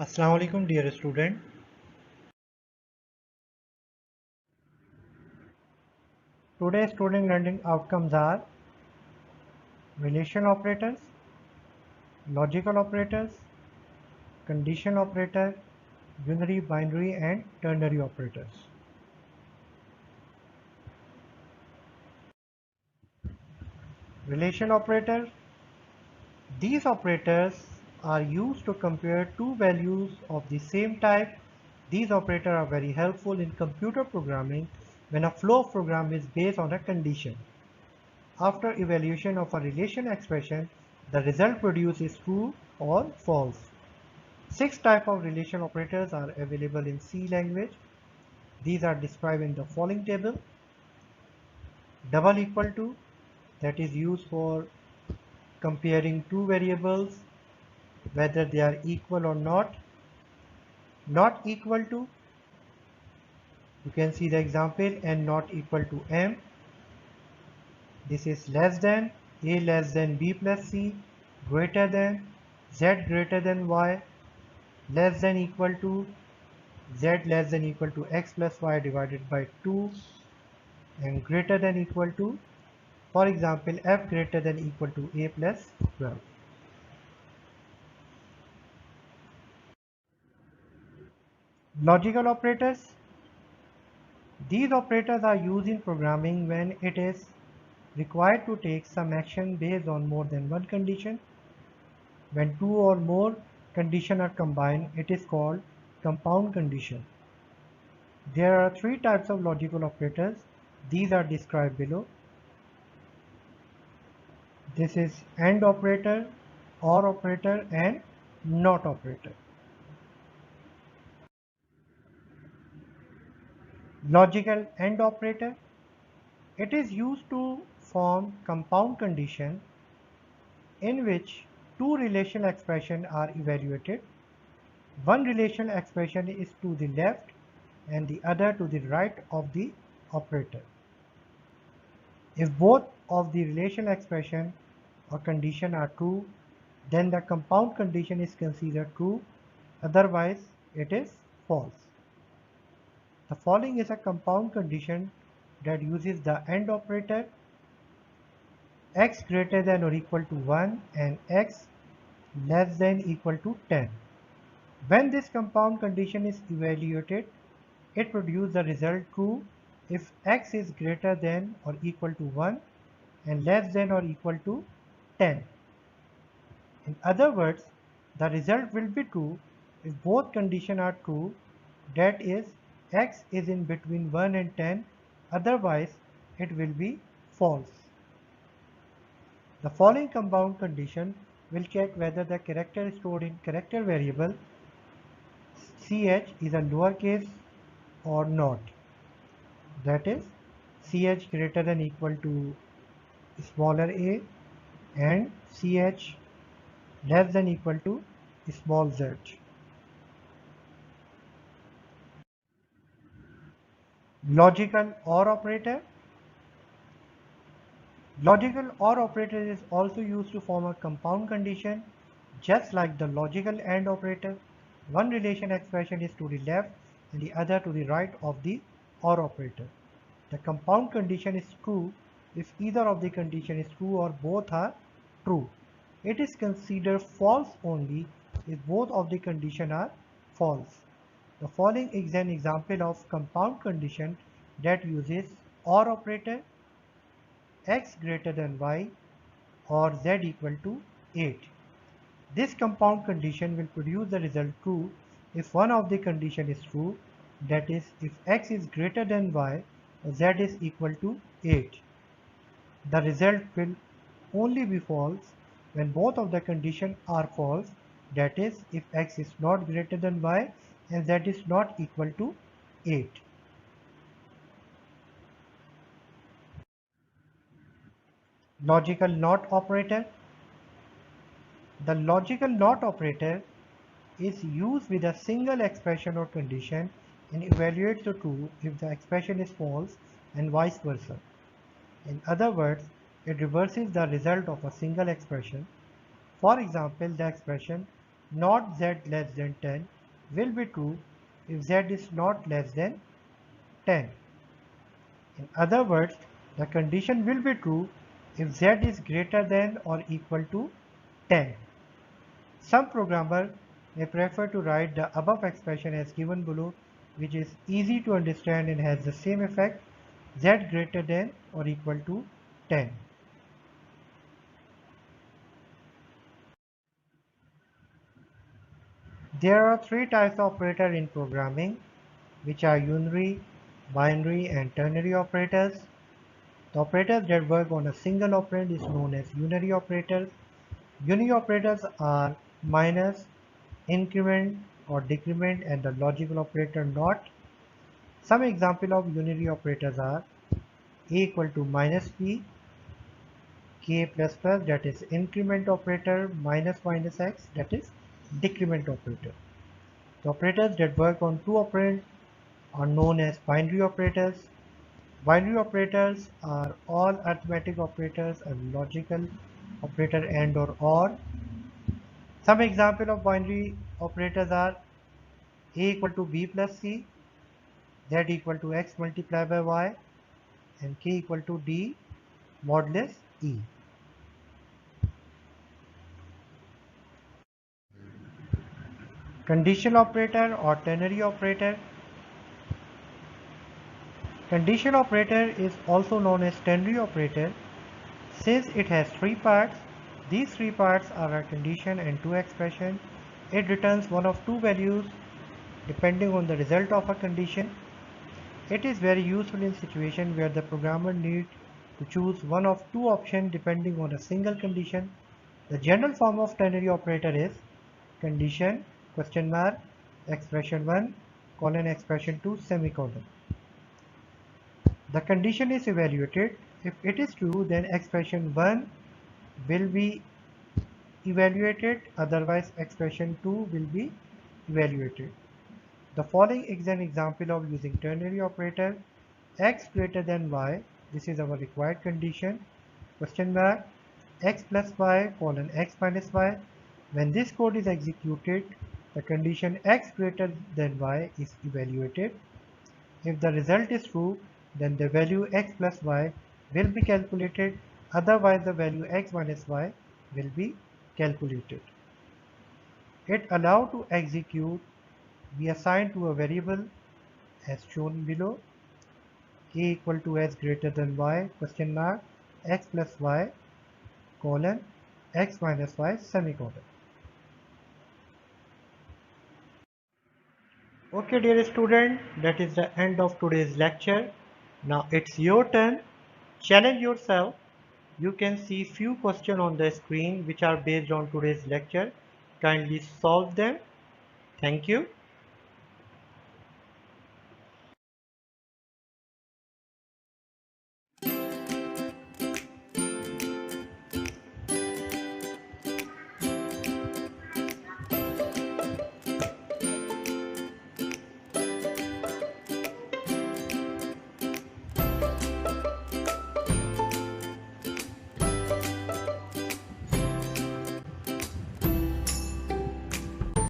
Assalamu alaikum dear student. Today's student learning outcomes are relation operators, logical operators, condition operator, unary, binary and ternary operators. Relation operator. These operators are used to compare two values of the same type. These operators are very helpful in computer programming when a flow of program is based on a condition. After evaluation of a relation expression, the result produced is true or false. 6 types of relation operators are available in C language. These are described in the following table. Double equal to, that is used for comparing two variables whether they are equal or not. Not equal to, you can see the example, and not equal to m. This is less than, a less than b plus c, greater than, z greater than y, less than equal to, z less than equal to x plus y divided by 2, and greater than equal to, for example, f greater than equal to a plus 12. Logical operators. These operators are used in programming when it is required to take some action based on more than one condition. When two or more conditions are combined, it is called compound condition. There are three types of logical operators. These are described below. This is AND operator, OR operator and NOT operator. Logical AND operator. It is used to form compound condition in which two relational expressions are evaluated. One relational expression is to the left and the other to the right of the operator. If both of the relational expression or condition are true, then the compound condition is considered true, otherwise it is false. The following is a compound condition that uses the AND operator: x greater than or equal to 1 and x less than equal to 10. When this compound condition is evaluated, it produces the result true if x is greater than or equal to 1 and less than or equal to 10. In other words, the result will be true if both conditions are true, that is, x is in between 1 and 10, otherwise it will be false. The following compound condition will check whether the character stored in character variable ch is a lowercase or not. That is, ch greater than equal to smaller a and ch less than equal to small z. Logical OR operator. Logical OR operator is also used to form a compound condition. Just like the logical AND operator, one relation expression is to the left and the other to the right of the OR operator. The compound condition is true if either of the condition is true or both are true. It is considered false only if both of the conditions are false. The following is an example of compound condition that uses OR operator: x greater than y or z equal to 8. This compound condition will produce the result true if one of the condition is true, that is, if x is greater than y or z is equal to 8. The result will only be false when both of the conditions are false, that is, if x is not greater than y and z is not equal to 8. Logical NOT operator. The logical NOT operator is used with a single expression or condition and evaluates the true if the expression is false and vice versa. In other words, it reverses the result of a single expression. For example, the expression not z less than 10 will be true if z is not less than 10. In other words, the condition will be true if z is greater than or equal to 10. Some programmer may prefer to write the above expression as given below, which is easy to understand and has the same effect, z greater than or equal to 10. There are three types of operator in programming, which are unary, binary, and ternary operators. The operators that work on a single operand is known as unary operators. Unary operators are minus, increment or decrement, and the logical operator not. Some example of unary operators are a equal to minus p, k plus plus, that is increment operator, minus minus x, that is decrement operator. The operators that work on two operands are known as binary operators. Binary operators are all arithmetic operators and logical operator and or. Some example of binary operators are a equal to b plus c, z equal to x multiplied by y, and k equal to d modulus e. Conditional operator or ternary operator. Conditional operator is also known as ternary operator. Since it has three parts, these three parts are a condition and two expression. It returns one of two values depending on the result of a condition. It is very useful in situation where the programmer needs to choose one of two options depending on a single condition. The general form of ternary operator is condition question mark expression 1 colon expression 2 semicolon. The condition is evaluated. If it is true, then expression 1 will be evaluated, otherwise expression 2 will be evaluated. The following is an example of using ternary operator. X greater than y, this is our required condition, question mark x plus y colon x minus y. When this code is executed, the condition x greater than y is evaluated. If the result is true, then the value x plus y will be calculated, otherwise the value x minus y will be calculated. It allowed to execute be assigned to a variable as shown below, k equal to s greater than y question mark x plus y colon x minus y semicolon. Okay dear student, that is the end of today's lecture. Now it's your turn. Challenge yourself. You can see few questions on the screen which are based on today's lecture. Kindly solve them. Thank you.